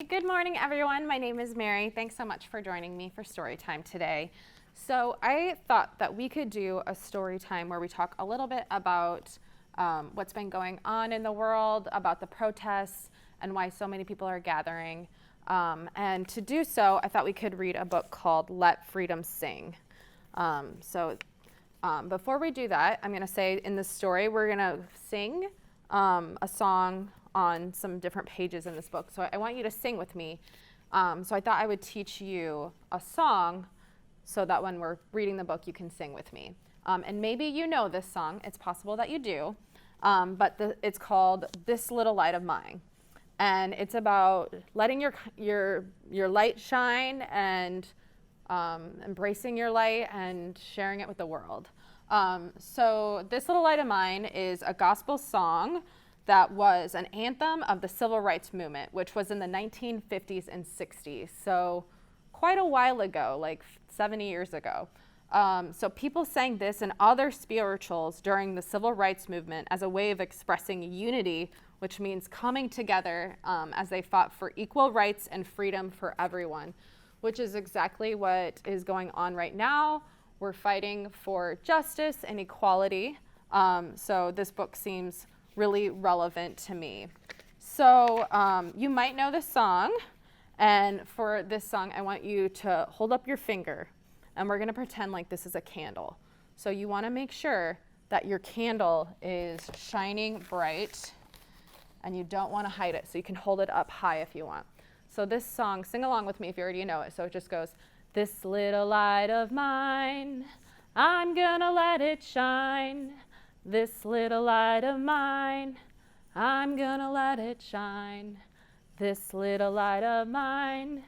Good morning, everyone. My name is Mary. Thanks so much for joining me for Storytime today. So I thought that we could do a story time where we talk a little bit about what's been going on in the world, about the protests, and why so many people are gathering. And to do so, I thought we could read a book called Let Freedom Sing. Before we do that, I'm going to say in the story, we're going to sing a song on some different pages in this book. So I want you to sing with me. So I thought I would teach you a song so that when we're reading the book, you can sing with me. And maybe you know this song. It's possible that you do. It's called This Little Light of Mine. And it's about letting your light shine and embracing your light and sharing it with the world. So This Little Light of Mine is a gospel song that was an anthem of the civil rights movement, which was in the 1950s and 60s. So quite a while ago, like 70 years ago. So people sang this and other spirituals during the civil rights movement as a way of expressing unity, which means coming together as they fought for equal rights and freedom for everyone, which is exactly what is going on right now. We're fighting for justice and equality. So this book seems really relevant to me. So you might know this song, and for this song I want you to hold up your finger, and we're going to pretend like this is a candle. So you want to make sure that your candle is shining bright, and you don't want to hide it, so you can hold it up high if you want. So this song, sing along with me if you already know it. So it just goes, this little light of mine, I'm gonna let it shine. This little light of mine, I'm gonna let it shine. This little light of mine,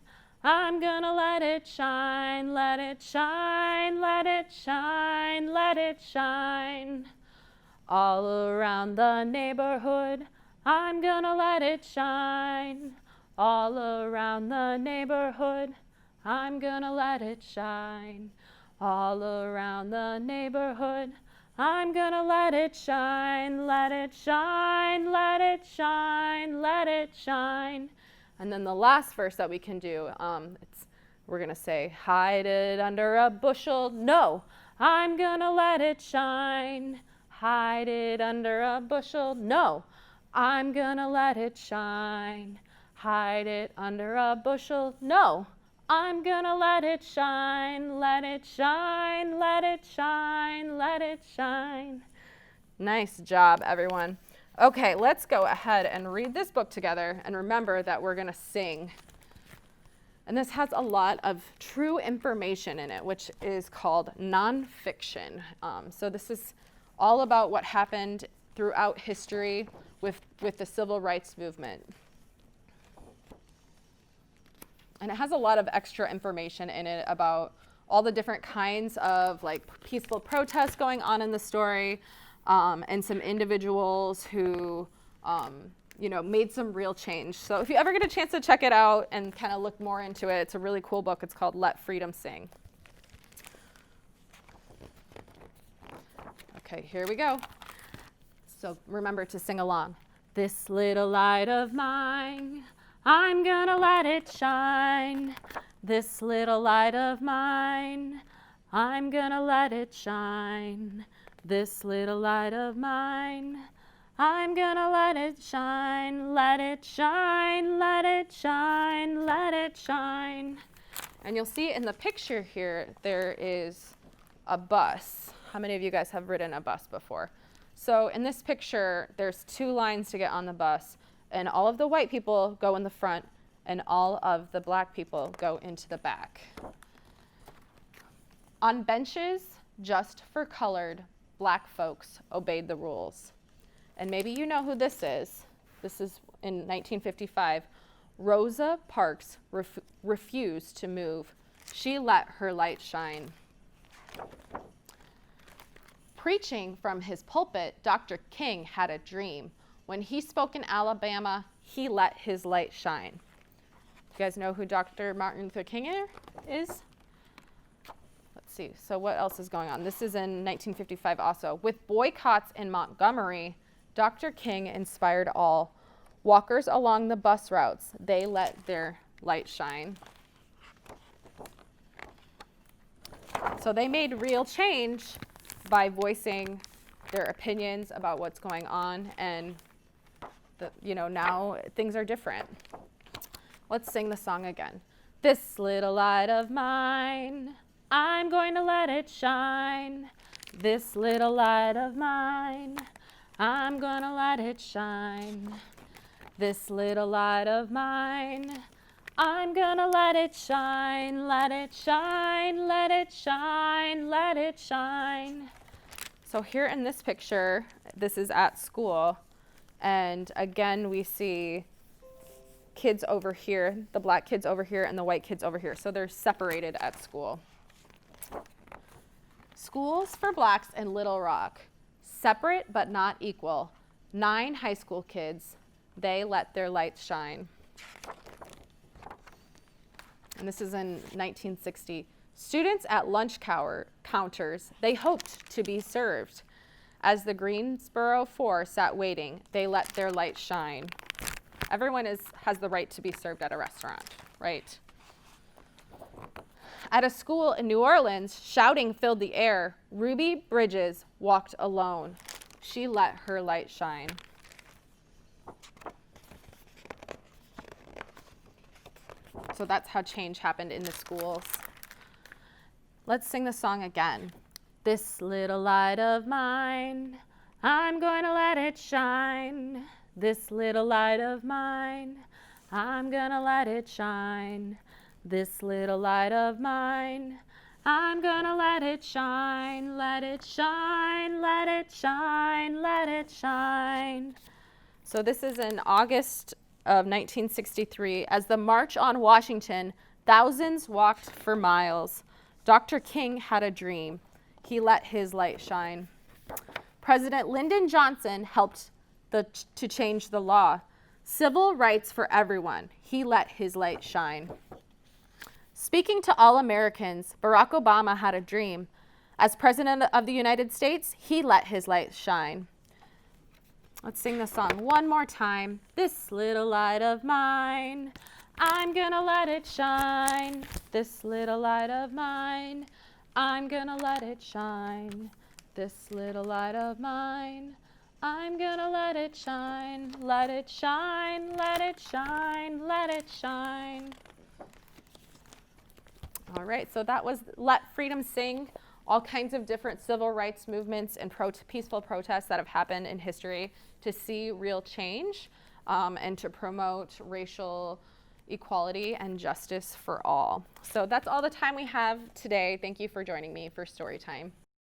I'm gonna let it shine, let it shine, let it shine, let it shine. All around the neighborhood, I'm gonna let it shine. All around the neighborhood, I'm gonna let it shine. All around the neighborhood, I'm gonna let it shine, let it shine, let it shine, let it shine. And then the last verse that we can do, we're gonna say, hide it under a bushel. No, I'm gonna let it shine. Hide it under a bushel. No, I'm gonna let it shine. Hide it under a bushel. No, I'm gonna let it shine, let it shine, let it shine, let it shine. Nice job, everyone. Okay, let's go ahead and read this book together, and remember that we're gonna sing. And this has a lot of true information in it, which is called nonfiction. So this is all about what happened throughout history with the civil rights movement. And it has a lot of extra information in it about all the different kinds of like peaceful protests going on in the story, and some individuals who made some real change. So if you ever get a chance to check it out and kind of look more into it, it's a really cool book. It's called Let Freedom Sing. Okay, here we go. So remember to sing along. This little light of mine, I'm gonna let it shine. This little light of mine, I'm gonna let it shine. This little light of mine, I'm gonna let it shine. Let it shine, let it shine, let it shine. And you'll see in the picture here, there is a bus. How many of you guys have ridden a bus before? So in this picture, there's two lines to get on the bus. And all of the white people go in the front, and all of the black people go into the back. On benches just for colored, black folks obeyed the rules. And maybe you know who this is. This is in 1955. Rosa Parks refused to move. She let her light shine. Preaching from his pulpit, Dr. King had a dream. When he spoke in Alabama, he let his light shine. You guys know who Dr. Martin Luther King is? Let's see. So what else is going on? This is in 1955 also. With boycotts in Montgomery, Dr. King inspired all. Walkers along the bus routes, they let their light shine. So they made real change by voicing their opinions about what's going on, and now things are different. Let's sing the song again. This little light of mine, I'm going to let it shine. This little light of mine, I'm going to let it shine. This little light of mine, I'm gonna let it shine, let it shine, let it shine, let it shine. So here in this picture, this is at school, and again we see kids over here, the black kids over here and the white kids over here. So they're separated at school. Schools for Blacks in Little Rock, separate but not equal. 9 high school kids, they let their lights shine. And this is in 1960. Students at lunch counters, they hoped to be served. As the Greensboro 4 sat waiting, they let their light shine. Everyone has the right to be served at a restaurant, right? At a school in New Orleans, shouting filled the air. Ruby Bridges walked alone. She let her light shine. So that's how change happened in the schools. Let's sing the song again. This little light of mine, I'm going to let it shine. This little light of mine, I'm going to let it shine. This little light of mine, I'm going to let it shine. Let it shine, let it shine, let it shine. So this is in August of 1963. As the March on Washington, thousands walked for miles. Dr. King had a dream. He let his light shine. President Lyndon Johnson helped to change the law. Civil rights for everyone. He let his light shine. Speaking to all Americans, Barack Obama had a dream. As President of the United States, he let his light shine. Let's sing the song one more time. This little light of mine, I'm gonna let it shine. This little light of mine, I'm gonna let it shine. This little light of mine, I'm gonna let it shine. Let it shine, let it shine, let it shine. All right, so that was Let Freedom Sing. All kinds of different civil rights movements and peaceful protests that have happened in history to see real change and to promote racial equality and justice for all. So that's all the time we have today. Thank you for joining me for Storytime.